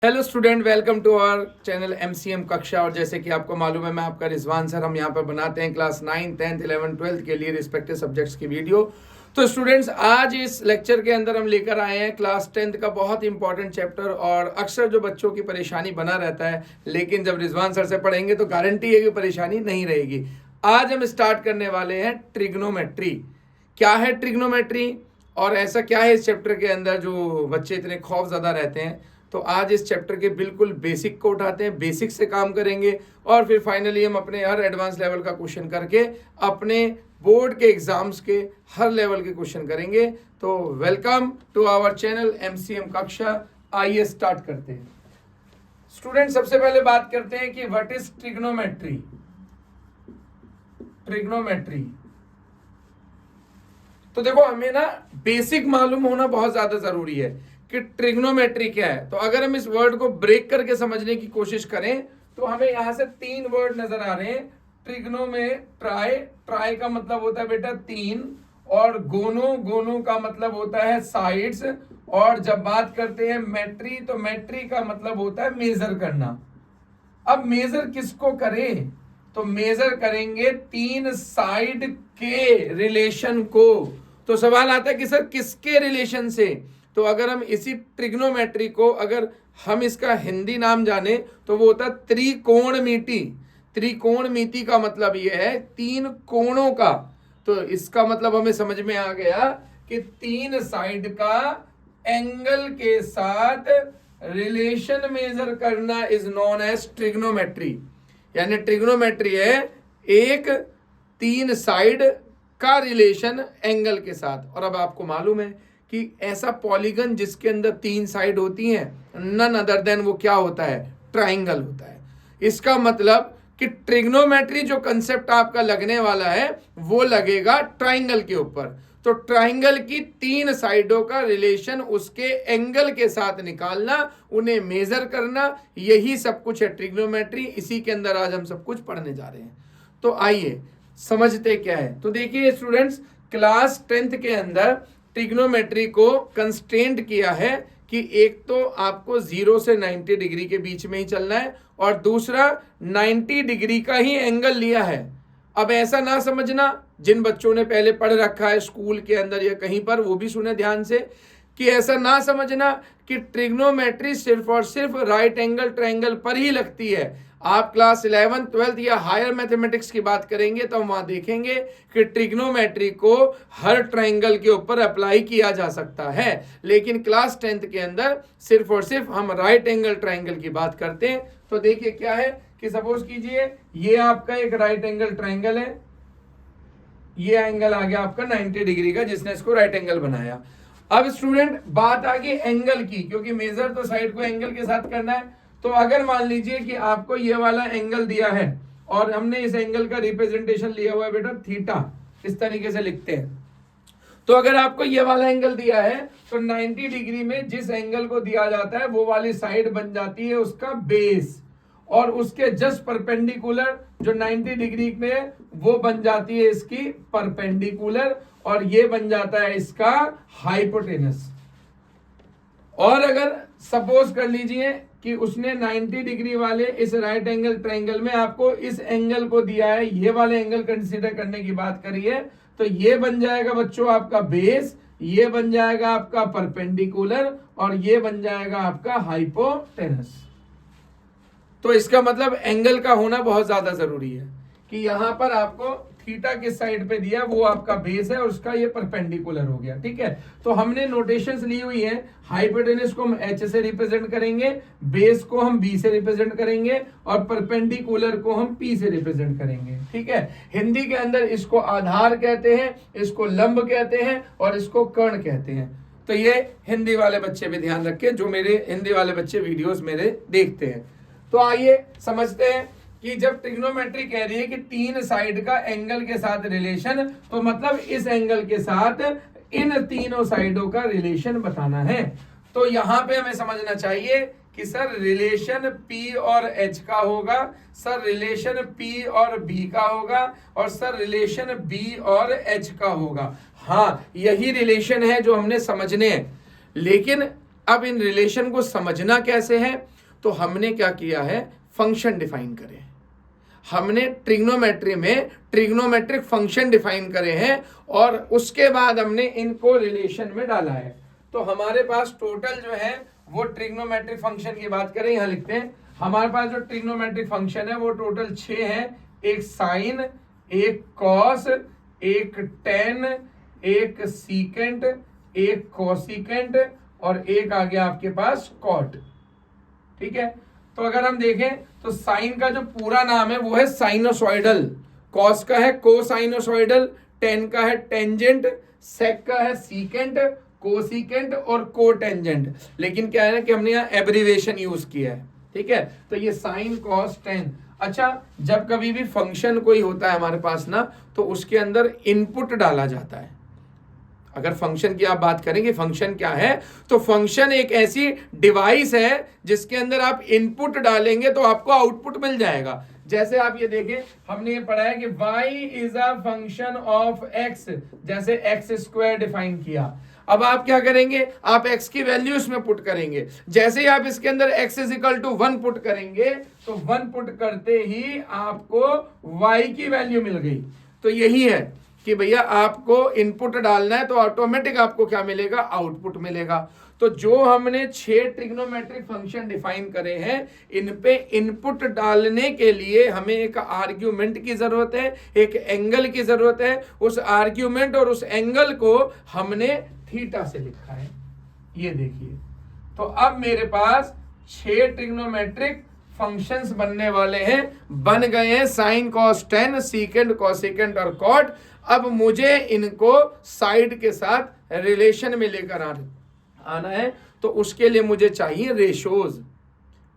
Hello student, welcome to our channel MCM Kaksha. और जैसे कि आपको मालूम है, मैं आपका रिजवान सर। हम यहाँ पर बनाते हैं क्लास 9, 10th, 11th, 12th के लिए रिस्पेक्टिव सब्जेक्ट्स की वीडियो। तो स्टूडेंट्स, आज इस लेक्चर के अंदर हम लेकर आए हैं क्लास 10th का बहुत इंपॉर्टेंट चैप्टर। और अक्सर जो बच्चों की परेशानी बना रहता है, लेकिन जब रिजवान सर से पढ़ेंगे तो गारंटी है कि परेशानी नहीं रहेगी। आज हम स्टार्ट करने वाले हैं ट्रिग्नोमेट्री। क्या है ट्रिग्नोमेट्री और ऐसा क्या है इस चैप्टर के अंदर जो बच्चे इतने खौफज़दा रहते हैं। तो आज इस चैप्टर के बिल्कुल बेसिक को उठाते हैं, बेसिक से काम करेंगे और फिर फाइनली हम अपने हर एडवांस लेवल का क्वेश्चन करके अपने बोर्ड के एग्जाम्स के हर लेवल के क्वेश्चन करेंगे। तो welcome to our channel MCM Kaksha. आइए स्टार्ट करते हैं। स्टूडेंट, सबसे पहले बात करते हैं कि व्हाट इज ट्रिग्नोमेट्री। ट्रिग्नोमेट्री तो देखो, हमें ना बेसिक मालूम होना बहुत ज्यादा जरूरी है कि ट्रिग्नोमेट्री क्या है। तो अगर हम इस वर्ड को ब्रेक करके समझने की कोशिश करें तो हमें यहां से 3 वर्ड नजर आ रहे हैं। ट्रिग्नो में ट्राई, ट्राई का मतलब होता है बेटा 3, और गोनो, गोनो का मतलब होता है साइड्स। और जब बात करते हैं मेट्री, तो मेट्री का मतलब होता है मेजर करना। अब मेजर किसको करें? तो मेजर करेंगे 3 साइड के रिलेशन को। तो सवाल आता है कि सर किसके रिलेशन से? तो अगर हम इसी ट्रिग्नोमेट्री को, अगर हम इसका हिंदी नाम जाने तो वो होता है त्रिकोणमिति। त्रिकोणमिति का मतलब ये है 3 कोणों का। तो इसका मतलब हमें समझ में आ गया कि 3 साइड का एंगल के साथ रिलेशन मेजर करना इज नोन एज ट्रिग्नोमेट्री। यानी ट्रिग्नोमेट्री है एक 3 साइड का रिलेशन एंगल के साथ। और अब आपको मालूम है कि ऐसा पॉलीगन जिसके अंदर 3 साइड होती हैं, नन अदर देन वो क्या होता है? ट्राइंगल होता है। इसका मतलब कि ट्रिग्नोमेट्री जो कंसेप्ट आपका लगने वाला है वो लगेगा ट्राइंगल के ऊपर। तो ट्राइंगल की 3 साइडों का रिलेशन उसके एंगल के साथ निकालना, उन्हें मेजर करना, यही सब कुछ है ट्रिग्नोमेट्री। इसी के अंदर आज हम सब कुछ पढ़ने जा रहे हैं। तो आइए समझते क्या है। तो देखिए स्टूडेंट्स, क्लास 10th के अंदर ट्रिग्नोमेट्री को कंस्ट्रेंट किया है कि एक तो आपको 0 से 90 डिग्री के बीच में ही चलना है, और दूसरा 90 डिग्री का ही एंगल लिया है। अब ऐसा ना समझना, जिन बच्चों ने पहले पढ़ रखा है स्कूल के अंदर या कहीं पर, वो भी सुने ध्यान से, कि ऐसा ना समझना कि ट्रिग्नोमेट्री सिर्फ और सिर्फ राइट एंगल ट्रायंगल पर ही लगती है। आप क्लास 11th, 12th या हायर मैथमेटिक्स की बात करेंगे तो हम वहां देखेंगे कि ट्रिग्नोमेट्री को हर ट्रायंगल के ऊपर अप्लाई किया जा सकता है। लेकिन क्लास 10th के अंदर सिर्फ और सिर्फ हम राइट एंगल ट्रायंगल की बात करते हैं। तो देखिए क्या है कि सपोज कीजिए ये आपका एक राइट एंगल ट्रायंगल है, ये एंगल आ गया आपका 90 डिग्री का, जिसने इसको राइट एंगल बनाया। अब स्टूडेंट, बात आ गई एंगल की, क्योंकि मेजर तो साइड को एंगल के साथ करना है। तो अगर मान लीजिए कि आपको ये वाला एंगल दिया है और हमने इस एंगल का रिप्रेजेंटेशन लिया हुआ है बेटा थीटा, इस तरीके से लिखते हैं। तो अगर आपको ये वाला एंगल दिया है तो 90 डिग्री में जिस एंगल को दिया जाता है वो वाली साइड बन जाती है उसका बेस, और उसके जस्ट परपेंडिकुलर जो 90 डिग्री में वो बन जाती है इसकी परपेंडिकुलर, और ये बन जाता है इसका हाइपोटेनस। और अगर सपोज कर लीजिए कि उसने 90 डिग्री वाले इस राइट एंगल ट्रायंगल में आपको इस एंगल को दिया है, ये वाले एंगल कंसीडर करने की बात करिए, तो ये बन जाएगा बच्चों आपका बेस, ये बन जाएगा आपका परपेंडिकुलर, और ये बन जाएगा आपका हाइपोटेनस। तो इसका मतलब एंगल का होना बहुत ज्यादा जरूरी है कि यहां पर आपको थीटा किस साइड पे दिया, वो आपका बेस है और उसका ये परपेंडिकुलर हो गया। ठीक है, तो हमने नोटेशंस ली हुई है। हाइपोटेनस को हम H से रिप्रेजेंट करेंगे, बेस को हम B से रिप्रेजेंट करेंगे, और परपेंडिकुलर को हम P से रिप्रेजेंट करेंगे। ठीक है, हिंदी के अंदर इसको आधार कहते हैं, इसको लंब कहते हैं, और इसको कर्ण कहते हैं। तो ये हिंदी वाले बच्चे भी ध्यान रखें, जो मेरे हिंदी वाले बच्चे वीडियोस मेरे देखते हैं। तो आइए समझते हैं कि जब ट्रिग्नोमेट्री कह रही है कि 3 साइड का एंगल के साथ रिलेशन, तो मतलब इस एंगल के साथ इन तीनों साइडों का रिलेशन बताना है। तो यहां पे हमें समझना चाहिए कि सर रिलेशन P और H का होगा, सर रिलेशन P और B का होगा, और सर रिलेशन B और H का होगा। हाँ, यही रिलेशन है जो हमने समझने हैं। लेकिन अब इन रिलेशन को समझना कैसे है, तो हमने क्या किया है, फंक्शन डिफाइन करे। हमने ट्रिग्नोमेट्री में ट्रिग्नोमेट्रिक फंक्शन डिफाइन करे हैं और उसके बाद हमने इनको रिलेशन में डाला है। तो हमारे पास टोटल जो है वो ट्रिग्नोमेट्रिक फंक्शन की बात करें, यहां लिखते हैं हमारे पास जो ट्रिग्नोमेट्रिक फंक्शन है वो टोटल 6 है। एक साइन, एक कॉस, एक टेन, एक सीकेंट, एक कोसिकेंट और एक आ गया आपके पास कॉट। ठीक है, तो अगर हम देखें तो साइन का जो पूरा नाम है वो है साइनोसॉइडल, कॉस का है कोसाइनोसॉइडल, टेन का है टेंजेंट, सेक का है सीकेंट, कोसिकेंट और कोटेंजेंट। लेकिन क्या है ना कि हमने यहाँ एब्रीवेशन यूज किया है। ठीक है, तो ये साइन कॉस टेन। अच्छा, जब कभी भी फंक्शन कोई होता है हमारे पास ना, तो उसके अंदर इनपुट डाला जाता है। अगर फंक्शन की आप बात करेंगे, फंक्शन क्या है, तो फंक्शन एक ऐसी डिवाइस है जिसके अंदर आप इनपुट डालेंगे तो आपको आउटपुट मिल जाएगा। जैसे आप ये देखें, हमने ये पढ़ा है कि y is a function of x, जैसे x स्क्वायर डिफाइन किया। अब आप क्या करेंगे, आप x की वैल्यू इसमें पुट करेंगे। जैसे ही आप इसके अंदर x is equal to 1 put करेंगे तो 1 पुट करते ही आपको y की वैल्यू मिल गई। तो यही है कि भैया आपको इनपुट डालना है तो ऑटोमेटिक आपको क्या मिलेगा, आउटपुट मिलेगा। तो जो हमने 6 ट्रिग्नोमेट्रिक फंक्शन डिफाइन करे हैं, इन पे इनपुट डालने के लिए हमें एक आर्ग्यूमेंट की जरूरत है, एक एंगल की जरूरत है। उस आर्ग्यूमेंट और उस एंगल को हमने थीटा से लिखा है, ये देखिए। तो अब मेरे पास 6 ट्रिग्नोमेट्रिक फंक्शंस बनने वाले हैं, बन गए हैं sine cos tan, secant, cosecant और कॉट। अब मुझे इनको साइड के साथ रिलेशन में लेकर आना है, तो उसके लिए मुझे चाहिए रेशोज।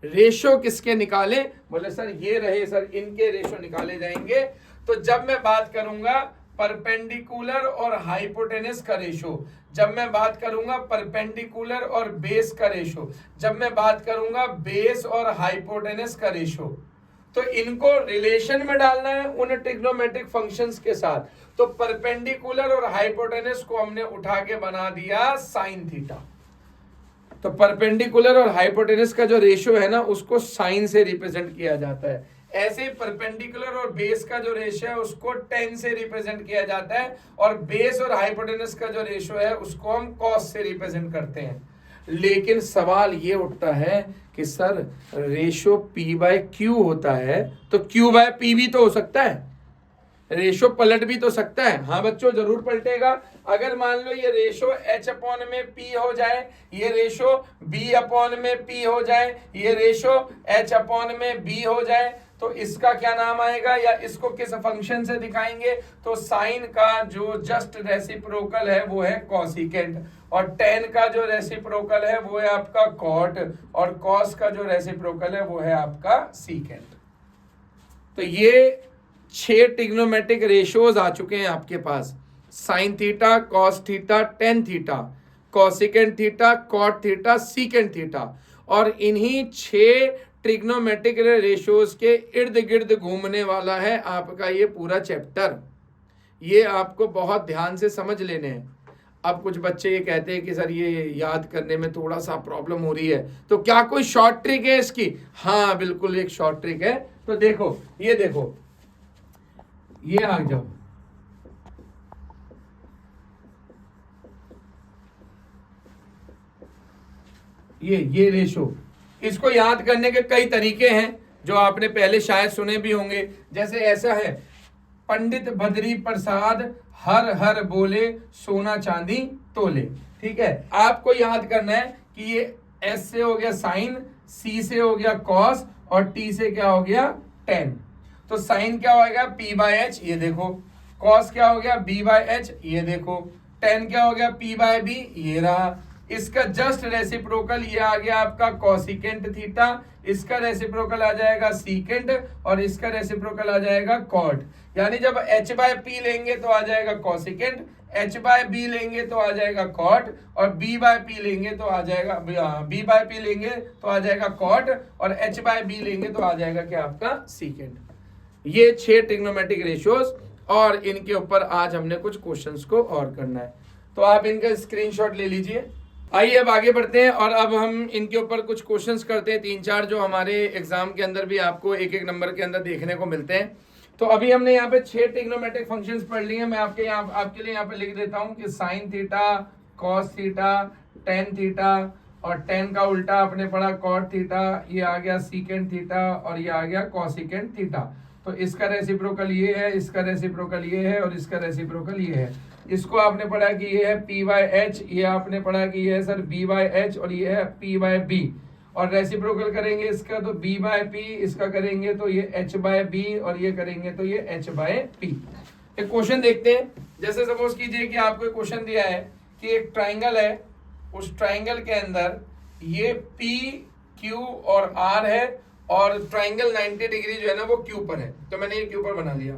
रेशो किसके निकाले, बोले सर ये रहे सर, इनके रेशो निकाले जाएंगे। तो जब मैं बात करूंगा परपेंडिकुलर और हाइपोटेनस का रेशो, जब मैं बात करूंगा परपेंडिकुलर और बेस का रेशो, जब मैं बात करूंगा बेस और हाइपोटेनस का रेशो, तो इनको रिलेशन में डालना है उन ट्रिग्नोमेट्रिक फंक्शंस के साथ। तो परपेंडिकुलर और हाइपोटेनस को हमने उठा के बना दिया साइन थीटा। तो परपेंडिकुलर और हाइपोटेनस का जो रेशो है ना, उसको साइन से रिप्रेजेंट किया जाता है। ऐसे परपेंडिकुलर और बेस का जो रेशो है उसको टेन से रिप्रेजेंट किया जाता है, और बेस और हाइपोटेनस का जो रेशो है उसको हम कॉस से रिप्रेजेंट करते हैं। लेकिन सवाल ये उठता है कि sir ratio P by Q होता है, तो Q बाय P भी तो हो सकता है, रेशो पलट भी तो सकता है। हाँ बच्चों, जरूर पलटेगा। अगर मान लो ये रेशो H अपॉन में P हो जाए, ये रेशो B अपॉन में P हो जाए, ये रेशो H अपॉन में B हो जाए, तो इसका क्या नाम आएगा, या इसको किस फंक्शन से दिखाएंगे, तो साइन का जो जस्ट रेसिप्रोकल है वो है कॉसिकेंट, और टेन का जो रेसिप्रोकल है वो है आपका कॉट, और कॉस का जो रेसिप्रोकल है वो है आपका सीकेंट। तो ये 6 ट्रिग्नोमेट्रिक रेशियोज आ चुके हैं आपके पास, sine theta, cos theta, tan theta, cosecant theta, cot theta, secant theta. और इन्हीं 6 ट्रिग्नोमेट्रिक रेशियोज के इर्द गिर्द घूमने वाला है आपका ये पूरा चैप्टर। ये आपको बहुत ध्यान से समझ लेने हैं। अब कुछ बच्चे ये कहते हैं कि सर ये याद करने में थोड़ा सा प्रॉब्लम हो रही है, तो क्या कोई शॉर्ट ट्रिक है इसकी? हाँ बिल्कुल, एक शॉर्ट ट्रिक है। तो देखो, ये देखो, ये आ जाओ, ये रेशो, इसको याद करने के कई तरीके हैं जो आपने पहले शायद सुने भी होंगे। जैसे ऐसा है, पंडित बद्री प्रसाद हर हर बोले सोना चांदी तोले। ठीक है, आपको याद करना है कि ये एस से हो गया साइन, सी से हो गया कॉस, और टी से क्या हो गया टेन। तो साइन क्या हो गया P बाय एच, ये देखो, कॉस क्या हो गया B बाय एच, ये देखो, टेन क्या हो गया P बाय बी, ये रहा। इसका जस्ट रेसिप्रोकल ये आ गया आपका कॉसिकेंट थीटा, इसका रेसिप्रोकल आ जाएगा सीकेंट, और इसका रेसिप्रोकल आ जाएगा कॉट। यानी जब H बाय P लेंगे तो आ जाएगा कॉसिकेंट, H बाय B लेंगे तो आ जाएगा कॉट, और B बाय P लेंगे तो आ जाएगा B बाय P लेंगे तो आ जाएगा कॉट, और H बाय B लेंगे तो आ जाएगा क्या आपका सीकेंट। ये 6 ट्रिग्नोमेट्रिक रेशियोज, और इनके ऊपर आज हमने कुछ क्वेश्चंस को और करना है। तो आप इनका स्क्रीनशॉट ले लीजिए। आइए अब आगे बढ़ते हैं और अब हम इनके ऊपर कुछ क्वेश्चंस करते हैं, 3-4 जो हमारे एग्जाम के अंदर भी आपको एक एक नंबर के अंदर देखने को मिलते हैं। तो अभी हमने यहाँ पे 6 ट्रिग्नोमेट्रिक फंक्शंस पढ़ लिए हैं। मैं आपके लिए यहाँ पे लिख देता हूँ कि sign theta, cos theta, tan theta और टेन का उल्टा आपने पढ़ा कॉट थीटा, ये आ गया सीकेंट थीटा और ये आ गया कॉसिकेंट थीटा। तो इसका रेसिप्रोकल ये है, इसका रेसिप्रोकल ये है और इसका रेसिप्रोकल ये है। इसको आपने पढ़ा कि ये है पी बाय एच, ये आपने पढ़ा कि ये है सर बी बाय एच और ये है पी बाय बी। और रेसिप्रोकल करेंगे इसका तो बी बाय पी, इसका करेंगे तो ये एच बाय बी और ये करेंगे तो ये एच बाय पी। एक क्वेश्चन देखते हैं। जैसे सपोज कीजिए कि आपको क्वेश्चन दिया है कि एक ट्राइंगल है, उस ट्राइंगल के अंदर ये पी क्यू और आर है और ट्राइंगल 90 डिग्री जो है ना वो क्यू पर है। तो मैंने ये क्यू पर बना लिया।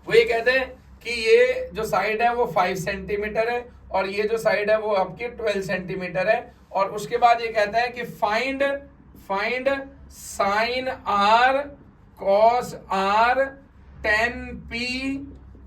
वो ये कहते हैं कि ये जो साइड है वो 5 सेंटीमीटर है और ये जो साइड है वो आपकी 12 सेंटीमीटर है। और उसके बाद ये कहता है कि find sine R cos R tan P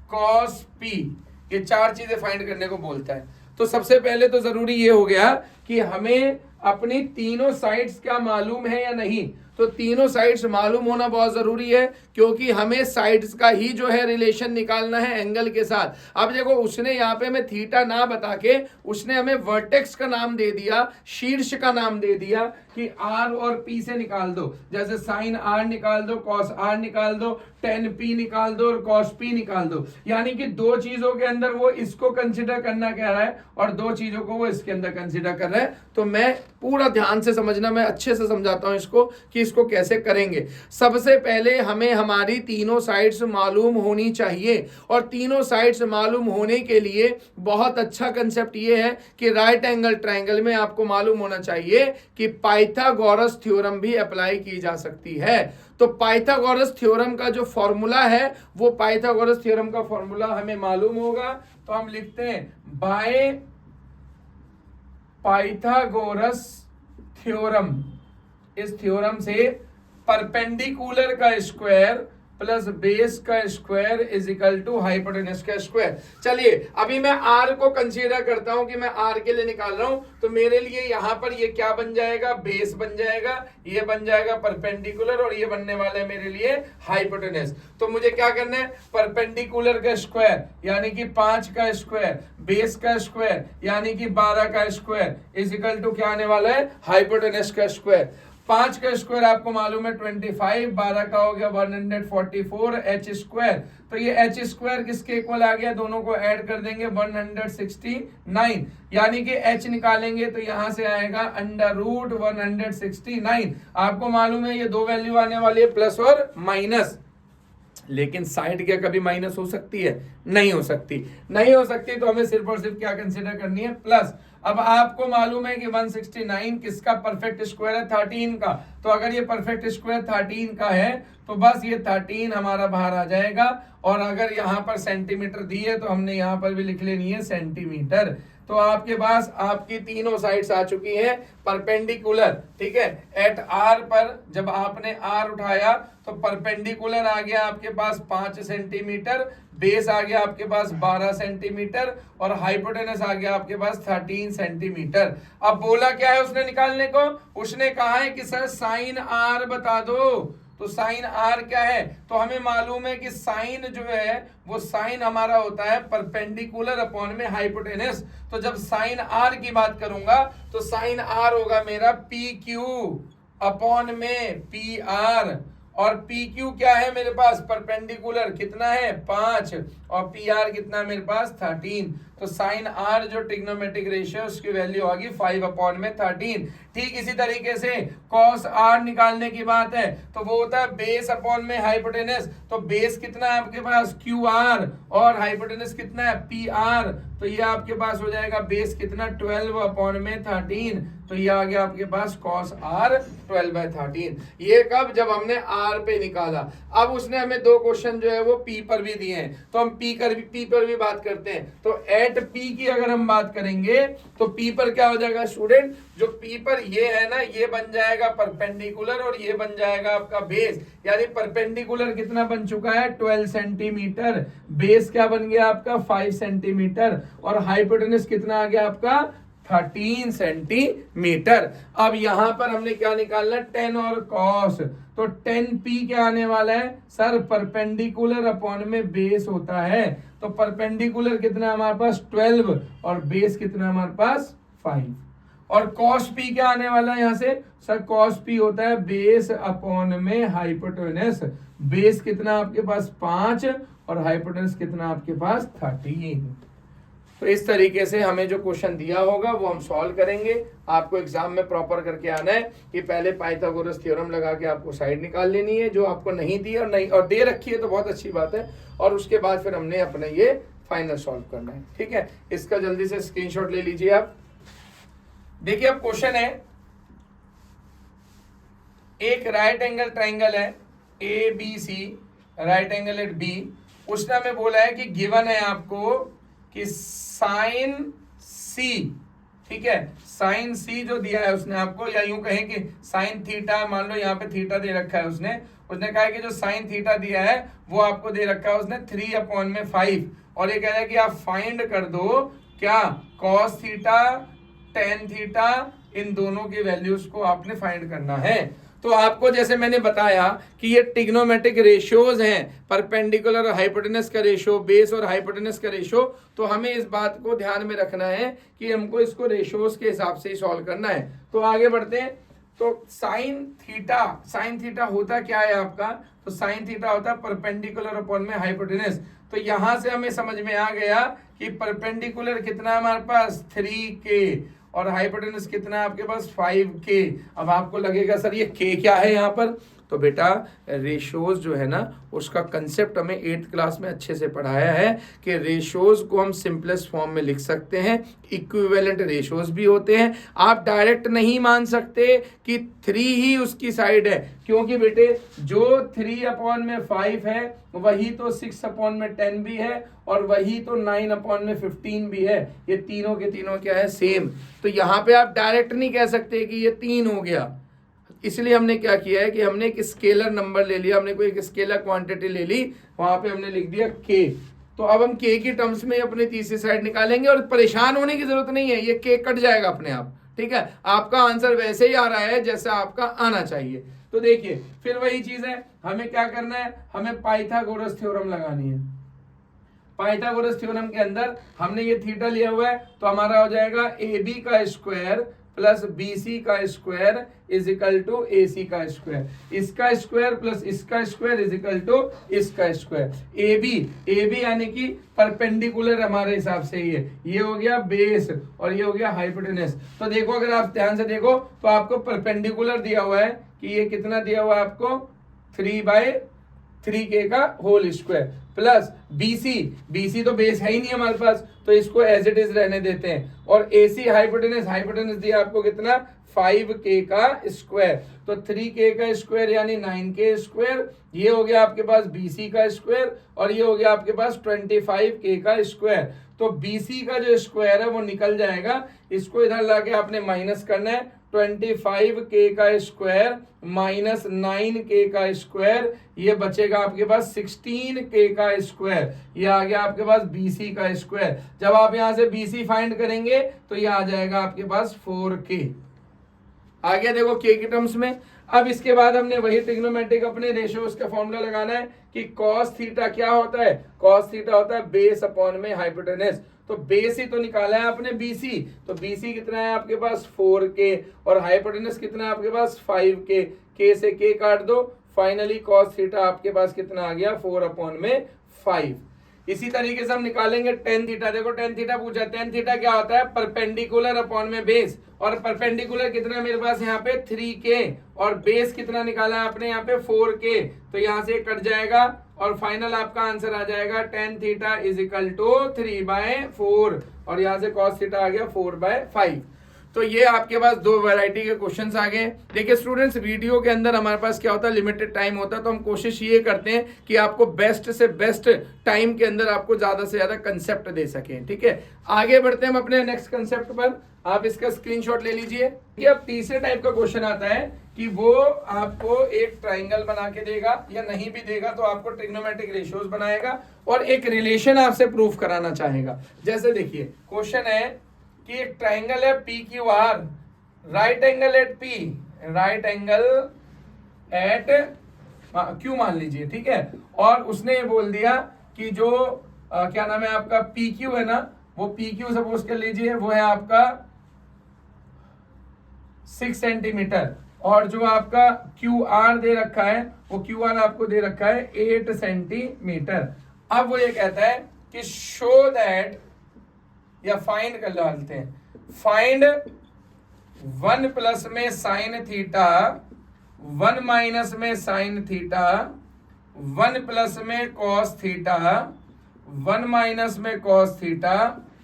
cos P, ये 4 चीजें फाइंड करने को बोलता है। तो सबसे पहले तो जरूरी ये हो गया कि हमें अपनी तीनों साइड्स क्या मालूम है या नहीं। तो तीनों साइड्स मालूम होना बहुत जरूरी है क्योंकि हमें साइड्स का ही जो है रिलेशन निकालना है एंगल के साथ। अब देखो उसने यहाँ पे हमें थीटा ना बता के उसने हमें वर्टेक्स का नाम दे दिया, शीर्ष का नाम दे दिया कि आर और पी से निकाल दो। जैसे साइन आर निकाल दो, कॉस आर निकाल दो, टेन पी निकाल दो और कॉस पी निकाल दो। यानी कि 2 चीजों के अंदर वो इसको कंसिडर करना कह रहा है और 2 चीजों को वो इसके अंदर कंसिडर कर रहा है। तो मैं पूरा ध्यान से समझना, मैं अच्छे से समझाता हूं इसको कि इसको कैसे करेंगे। सबसे पहले हमें हमारी तीनों साइड्स मालूम होनी चाहिए और तीनों साइड्स मालूम होने के लिए बहुत अच्छा कंसेप्ट ये है कि राइट एंगल ट्रायंगल में आपको मालूम होना चाहिए कि पाइथागोरस थ्योरम भी अप्लाई की जा सकती है। तो पाइथागोरस थ्योरम का जो फॉर्मूला है वो पाइथागोरस थ्योरम का फॉर्मूला हमें मालूम होगा। तो हम लिखते हैं बाय पाइथागोरस थ्योरम, इस थ्योरम से परपेंडिकुलर का स्क्वायर प्लस बेस का square is equal to hypotenuse का स्क्वायर। चलिए अभी मैं आर को कंसीडर करता हूं कि मैं आर के लिए निकाल रहा हूं। तो मेरे लिए यहां पर ये क्या बन जाएगा, बेस बन जाएगा, ये बन जाएगा परपेंडिकुलर और ये बनने वाला है मेरे लिए हाइपोटेनस। तो मुझे क्या करना है, परपेंडिकुलर का स्क्वायर यानी कि 5 का स्क्वायर, बेस का स्क्वायर यानी कि 12 का स्क्वायर इज इक्वल टू क्या आने वाला है, हाइपोटेनस का स्क्वायर। 5 का स्क्वायर आपको मालूम है 25, 12 का हो गया 144 एच स्क्वायर। तो ये एच स्क्वायर किसके इक्वल आ गया, दोनों को ऐड कर देंगे 169, यानी कि एच निकालेंगे तो यहां से आएगा √169। आपको मालूम है ये 2 वैल्यू आने वाली है प्लस और माइनस, लेकिन साइड क्या कभी माइनस हो सकती है, नहीं हो सकती, नहीं हो सकती। तो हमें सिर्फ और सिर्फ क्या कंसीडर करनी है, प्लस। अब आपको मालूम है कि 169 किसका परफेक्ट स्क्वायर है, 13 का। तो अगर ये परफेक्ट स्क्वायर 13 का है तो बस ये 13 हमारा बाहर आ जाएगा। और अगर यहां पर सेंटीमीटर दी है तो हमने यहां पर भी लिख लेनी है सेंटीमीटर। तो आपके पास आपकी तीनों साइड्स आ चुकी हैं परपेंडिकुलर, ठीक है। एट आर पर जब आपने आर उठाया तो परपेंडिकुलर आ गया आपके पास 5 सेंटीमीटर, बेस आ गया आपके पास 12 सेंटीमीटर और हाइपोटेनस आ गया आपके पास 13 सेंटीमीटर। अब बोला क्या है उसने निकालने को, उसने कहा है कि सर साइन आर बता दो। तो साइन आर क्या है, तो हमें मालूम है कि साइन जो है वो साइन हमारा होता है परपेंडिकुलर अपॉन में हाइपोटेनस। तो जब साइन आर की बात करूंगा तो साइन आर होगा मेरा पी क्यू अपॉन में पी आर। और पी क्यू क्या है मेरे पास, परपेंडिकुलर कितना है 5 और पी आर कितना मेरे पास 13। तो साइन आर जो ट्रिग्नोमेट्रिक रेशियो उसकी वैल्यू होगी 5 अपॉन में 13। ठीक इसी तरीके से कॉस आर निकालने की बात है तो वो होता है बेस अपॉन में हाइपोटेनस। तो बेस कितना है आपके पास क्यू आर और हाइपोटेनस कितना है पी आर। तो ये आपके पास हो जाएगा बेस कितना 12 अपॉन में 13। तो ये आ गया आपके पास कॉस आर 12/13। ये कब, जब हमने आर पे निकाला। अब उसने हमें 2 क्वेश्चन जो है वो पी पर भी दिए हैं तो हम पी पर भी बात करते हैं। तो एट पी की अगर हम बात करेंगे तो पी पर क्या हो जाएगा स्टूडेंट, जो पी पर ये है ना ये बन जाएगा परपेंडिकुलर और ये बन जाएगा आपका बेस। यानी परपेंडिकुलर कितना बन चुका है 12 सेंटीमीटर, बेस क्या बन गया आपका 5 सेंटीमीटर और हाइपोटेनस कितना आ गया आपका 13 सेंटीमीटर। अब यहां पर हमने क्या निकालना, टेन और कॉस, तो 10p क्या आने वाला है सर, परपेंडिकुलर अपॉन में बेस होता है, तो परपेंडिकुलर कितना हमारे पास 12 और बेस कितना हमारे पास 5, और कॉस p क्या आने वाला है यहां से सर, कॉस p होता है बेस अपॉन में हाइपोटेनस, बेस कितना आपके पास 5 और हाइपोटेनस कितना आपके पास 13। तो इस तरीके से हमें जो क्वेश्चन दिया होगा वो हम सॉल्व करेंगे। आपको एग्जाम में प्रॉपर करके आना है कि पहले पाइथागोरस थ्योरम लगा के आपको साइड निकाल लेनी है, जो आपको नहीं दी और नहीं और दे रखी है तो बहुत अच्छी बात है, और उसके बाद फिर हमने अपने ये फाइनल सॉल्व करना है। ठीक है, इसका जल्दी से स्क्रीनशॉट ले लीजिए आप। देखिए अब क्वेश्चन है, एक राइट एंगल ट्राइंगल है A B C, right angle at B, उसने हमें बोला है कि गिवन है आपको कि साइन सी, ठीक है, साइन सी जो दिया है उसने आपको, या यूं कहें कि साइन थीटा, मान लो यहाँ पे थीटा दे रखा है उसने कहा है कि जो साइन थीटा दिया है वो आपको दे रखा है उसने 3/5, और ये कह रहा है कि आप फाइंड कर दो क्या, कॉस थीटा, टेन थीटा, इन दोनों की वैल्यूज को आपने फाइंड करना है। तो आपको जैसे मैंने बताया कि ये ट्रिग्नोमेट्रिक रेशियोज हैं, परपेंडिकुलर और हाइपोटेनस का रेशियो, बेस और हाइपोटेनस का रेशियो, तो हमें इस बात को ध्यान में रखना है कि हमको इसको रेशियोज के हिसाब से ही सॉल्व करना है। तो आगे बढ़ते हैं। तो साइन थीटा होता क्या है आपका, तो साइन थीटा होता है परपेंडिकुलर अपॉन में हाइपोटेनस। तो यहां से हमें समझ में आ गया कि परपेंडिकुलर कितना हमारे पास 3k और हाइपोटेनस कितना आपके पास 5k। अब आपको लगेगा सर ये k क्या है यहाँ पर, तो बेटा रेशियोज जो है ना उसका कंसेप्ट हमें 8th क्लास में अच्छे से पढ़ाया है कि रेशियोज को हम सिंपलेस्ट फॉर्म में लिख सकते हैं, इक्विवेलेंट रेशियोज भी होते हैं। आप डायरेक्ट नहीं मान सकते कि 3 ही उसकी साइड है, क्योंकि बेटे जो 3/5 है वही तो 6/10 भी है, और वही तो 9/15 भी है, ये तीनों के तीनों क्या है, सेम। तो यहाँ पे आप डायरेक्ट नहीं कह सकते कि ये 3 हो गया, इसलिए हमने क्या किया है कि हमने एक स्केलर नंबर ले लिया, हमने कोई एक स्केलर क्वांटिटी ले ली, वहां पे हमने लिख दिया k। तो अब हम k की टर्म्स में अपनी तीसरी साइड निकालेंगे, और परेशान होने की जरूरत नहीं है, ये k कट जाएगा अपने आप। ठीक है, आपका आंसर वैसे ही आ रहा है जैसा आपका आना चाहिए। तो देखिए फिर वही चीज है, हमें क्या करना है, हमें पाइथागोरस थ्योरम लगानी है। पाइथागोरस थ्योरम के अंदर हमने ये थीटा लिया हुआ है, तो हमारा हो जाएगा AB का स्क्वायर प्लस BC का square is equal to AC का स्क्वायर, इसका स्क्वायर प्लस इसका स्क्वायर इज इक्वल टू इसका स्क्वायर। AB यानी कि परपेंडिकुलर हमारे हिसाब से ये हो गया बेस और ये हो गया हाइपोटेनस। तो देखो अगर आप ध्यान से देखो तो आपको परपेंडिकुलर दिया हुआ है कि ये कितना दिया हुआ है आपको 3/3k का होल स्क्वायर, प्लस BC तो बेस है ही नहीं हमारे पास, तो इसको एज इट इज रहने देते हैं, और AC हाइपोटेनस दिया आपको कितना 5k का स्क्वायर, तो 3k का स्क्वायर यानी 9k स्क्वायर, ये हो गया आपके पास BC का स्क्वायर, और ये हो गया आपके पास 25k का स्क्वायर। तो BC का जो स्क्वायर है वो निकल जाएगा, इसको इधर लाके आपने माइनस करना है, 25k का स्क्वायर माइनस 9k का स्क्वायर, ये बचेगा आपके पास 16k का स्क्वायर, ये आ गया आपके पास BC का स्क्वायर। जब आप यहां से BC फाइंड करेंगे तो ये आ जाएगा आपके पास 4k। आ गया देखो k की टर्म्स में। अब इसके बाद हमने वही ट्रिग्नोमेट्रिक अपने रेशियोज का फॉर्मूला लगाना है कि कॉस थीटा क्या होता है, कॉस थीटा होता है बेस अपॉन में हाइपोटेनस। तो बेस ही तो निकाला है आपने BC, तो BC कितना है आपके पास 4k, और हाइपोटेनस कितना है आपके पास 5k, k से k काट दो, फाइनली कॉस थीटा आपके पास कितना आ गया 4/5। इसी तरीके से हम निकालेंगे टेन थीटा। देखो टेन थीटा पूछा, टेन थीटा क्या होता है, परपेंडिकुलर अपॉन में बेस, और परपेंडिकुलर कितना मेरे पास यहाँ पे 3k, और बेस कितना निकाला है आपने यहाँ पे 4k, तो यहाँ से कट जाएगा और फाइनल आपका आंसर आ जाएगा tan theta is equal to 3/4, और यहाँ से कॉस थीटा आ गया 4/5। तो ये आपके पास दो वैरायटी के क्वेश्चंस आ गए। देखिए स्टूडेंट्स, वीडियो के अंदर हमारे पास क्या होता है, लिमिटेड टाइम होता है, तो हम कोशिश ये करते हैं कि आपको बेस्ट से बेस्ट टाइम के अंदर आपको ज्यादा से ज्यादा कंसेप्ट दे सकें। ठीक है, आगे बढ़ते हैं हम अपने नेक्स्ट कंसेप्ट पर। आप इसका स्क्रीनशॉट ले लीजिए कि अब तीसरे टाइप का क्वेश्चन आता है कि वो आपको एक ट्राइंगल बना के देगा, या नहीं भी देगा तो आपको ट्रिग्नोमेट्रिक रेशियोज बनाएगा और एक रिलेशन आपसे प्रूफ कराना चाहेगा। जैसे देखिए क्वेश्चन है कि एक ट्राइंगल है P Q R, right angle at P, right angle at Q मान लीजिए, ठीक है। और उसने ये बोल दिया कि जो क्या नाम है आपका पी क्यू है ना, वो पी क्यू सपोज कर लीजिए वो है आपका 6 सेंटीमीटर, और जो आपका क्यू आर दे रखा है वो क्यू आर आपको दे रखा है 8 सेंटीमीटर। अब वो ये कहता है कि शो दैट, या फाइंड कर डालते हैं, फाइंड 1 प्लस में साइन थीटा, 1 माइनस में साइन थीटा, 1 प्लस में कॉस थीटा, 1 माइनस में कॉस थीटा,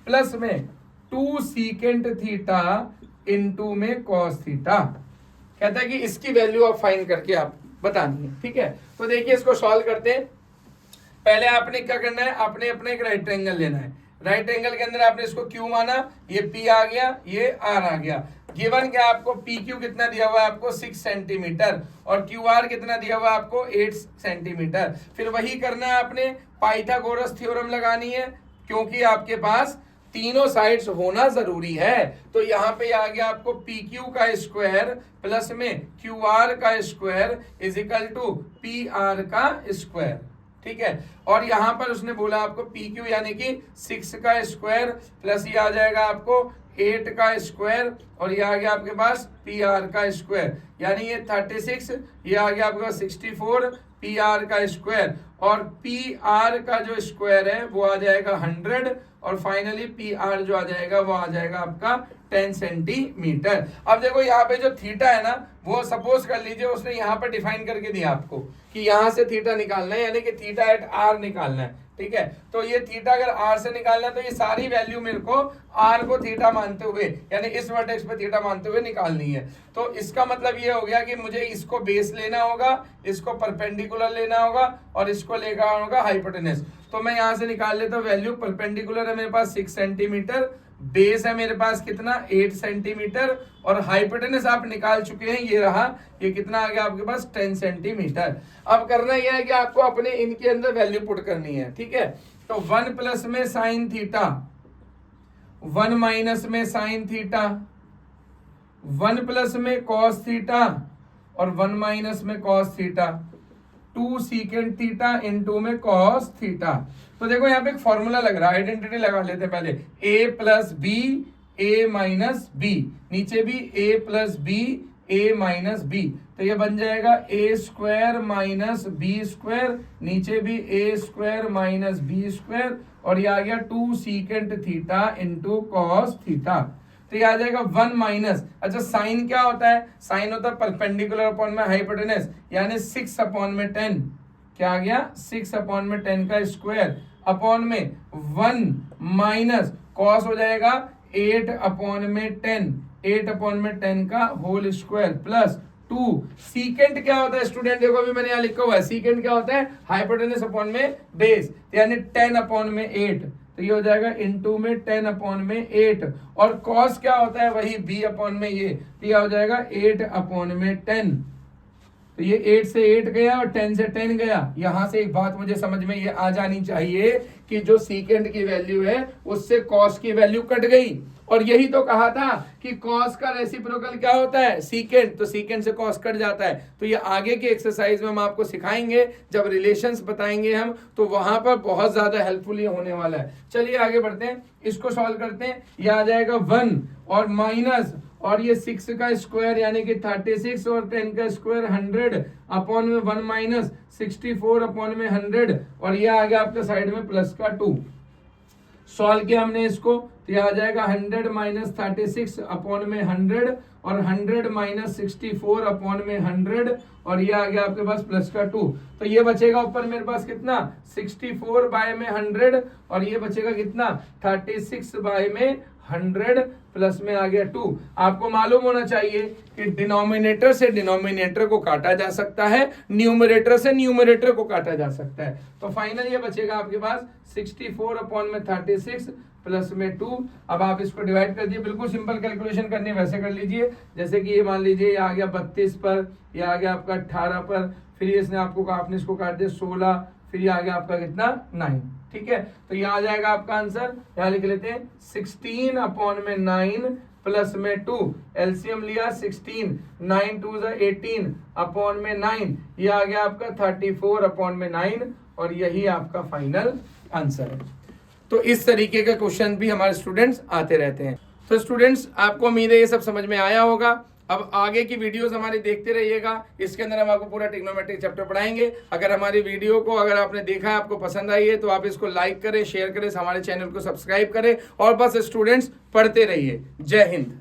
प्लस में 2 सीकेंट थीटा इनटू में कॉस थीटा। कहता है कि इसकी वैल्यू आप फाइंड करके आप बतानी है, ठीक है। तो देखिए इसको सॉल्व करते हैं। पहले आपने क्या करना है, आपने अपने एक राइट एंगल लेना है, राइट एंगल के अंदर आपने इसको क्यू माना, ये पी आ गया, ये आर आ गया। गिवन क्या आपको पी क्यू कितना दिया हुआ है आपको 6 सेंटीमीटर, और क्यू आर कितना दिया हुआ है आपको 8 सेंटीमीटर। फिर वही करना है आपने, पाइथागोरस थ्योरम लगानी है, क्योंकि आपके पास तीनों साइड्स होना जरूरी है। तो यहाँ पे आ गया आपको पी क्यू का स्क्वायर प्लस में क्यू आर का square is equal to P R का स्क्वायर, ठीक है। और यहां पर उसने बोला आपको पी क्यू यानी कि 6 का स्क्वायर प्लस ये आ जाएगा आपको 8 का स्क्वायर, और ये आ गया आपके पास पी आर का स्क्वायर, यानी ये 36, ये आ गया आपके पास 64 पी आर का स्क्वायर, और पी आर का जो स्क्वायर है वो आ जाएगा 100, और फाइनली पी आर जो आ जाएगा वो आ जाएगा आपका 10 सेंटीमीटर। अब देखो यहाँ पे जो थीटा है ना, वो सपोज कर लीजिए उसने यहाँ पर डिफाइन करके दिया आपको कि यहाँ से थीटा निकालना है, यानी कि थीटा एट आर निकालना है, ठीक है। तो ये थीटा अगर आर से निकालना है तो ये सारी वैल्यू मेरे को आर को थीटा मानते हुए, यानी इस वर्टेक्स पे थीटा मानते हुए निकालनी है। तो इसका मतलब ये हो गया कि मुझे इसको बेस लेना होगा, इसको परपेंडिकुलर लेना होगा, और इसको लेना होगा हाइपोटेनस। तो मैं यहाँ से निकाल लेता हूँ वैल्यू। परपेंडिकुलर है मेरे पास 6 सेंटीमीटर, बेस है मेरे पास कितना 8 सेंटीमीटर, और हाइपोटेनस आप निकाल चुके हैं, ये रहा, ये कितना आ गया आपके पास 10 सेंटीमीटर। अब करना यह है कि आपको अपने इनके अंदर वैल्यू पुट करनी है, ठीक है। तो 1 प्लस में साइन थीटा, 1 माइनस में साइन थीटा, 1 प्लस में कॉस थीटा, और 1 माइनस में cos theta, 2 secant theta into में कॉस थीटा। तो देखो यहाँ पे एक फॉर्मूला लग रहा है, आइडेंटिटी लगा लेते हैं पहले, a plus b a minus b, नीचे भी a plus b a minus b, तो ये बन जाएगा a square minus b square, नीचे भी a square minus b square, और ये आ गया 2 secant theta into cos theta. तो ये आ जाएगा 1 माइनस, अच्छा साइन क्या होता है, साइन होता है परपेंडिकुलर अपॉन में हाइपोटेनस, यानी 6 अपॉन में 10, क्या आ गया 6 अपॉन में 10 का स्क्वायर, अपॉन में 1 माइनस कॉस हो जाएगा 8 अपॉन में 10, 8 अपॉन में 10 का होल स्क्वायर, प्लस 2 सीकेंट क्या होता है स्टूडेंट, देखो अभी मैंने यहाँ लिखा हुआ है, सीकेंट क्या होता है हाइपोटेनस अपॉन में बेस, यानी 10 अपॉन में 8, तो ये हो जाएगा इनटू में 10 अपॉन में 8, और कॉस क्या होता है वही b अपॉन में ये, तो ये हो जाएगा 8 अपॉन में 10, तो ये 8 से 8 गया और 10 से 10 गया। यहां से एक बात मुझे समझ में ये आ जानी चाहिए कि जो सीकेंट की वैल्यू है उससे कॉस की वैल्यू कट गई, और यही तो कहा था कि कॉस का रेसिप्रोकल क्या होता है सीकेंट, तो सीकेंट से कॉस कट जाता है। तो ये आगे की एक्सरसाइज में हम आपको सिखाएंगे, जब रिलेशंस बताएंगे हम, तो वहां पर बहुत ज्यादा हेल्पफुल ये होने वाला है। चलिए आगे बढ़ते हैं, इसको सॉल्व करते हैं। ये आ जाएगा 1 और माइनस, और ये 6 का स्क्वायर यानी कि 36, और 10 का स्क्वायर 100 अपॉन में 1 माइनस 64 अपॉन में 100, और ये आ गया आपके साइड में प्लस का 2। सॉल्व किया हमने इसको, तो ये आ जाएगा 100 माइनस 36 अपॉन में 100, और 100 माइनस 64 अपॉन में 100, और ये आ गया आपके पास प्लस का 2। तो ये बचेगा ऊपर मेरे पास कितना 64 बाय में 100, और ये बचेगा कितना 36 बाय में 100, प्लस में आ गया 2। आपको मालूम होना चाहिए कि डिनोमिनेटर से डिनोमिनेटर को काटा जा सकता है, न्यूमरेटर से न्यूमरेटर को काटा जा सकता है। तो फाइनल ये बचेगा आपके पास 64 अपॉन में 36 प्लस में 2। अब आप इसको डिवाइड कर दिए, बिल्कुल सिंपल कैलकुलेशन करनी है वैसे कर लीजिए, जैसे कि ये मान लीजिए ये आ गया 32 पर, ये आ गया आपका 18 पर, फिर इसने आपको आपने इसको काट दिया 16, फिर ये आ गया आपका कितना 9। ठीक है, तो यहाँ आ जाएगा आपका आंसर, यहाँ लिख लेते हैं 16/9 प्लस में 2, एलसीएम लिया 16, 9 2 18/9, ये आ गया आपका 34/9 और यही आपका फाइनल आंसर है। तो इस तरीके का क्वेश्चन भी हमारे स्टूडेंट्स आते रहते हैं। तो स्टूडेंट्स आपको उम्मीद है ये सब समझ में आया होगा। अब आगे की वीडियोस हमारी देखते रहिएगा, इसके अंदर हम आपको पूरा ट्रिग्नोमेट्री चैप्टर पढ़ाएंगे। अगर हमारी वीडियो को अगर आपने देखा है, आपको पसंद आई है, तो आप इसको लाइक करें, शेयर करें, हमारे चैनल को सब्सक्राइब करें और बस स्टूडेंट्स पढ़ते रहिए। जय हिंद।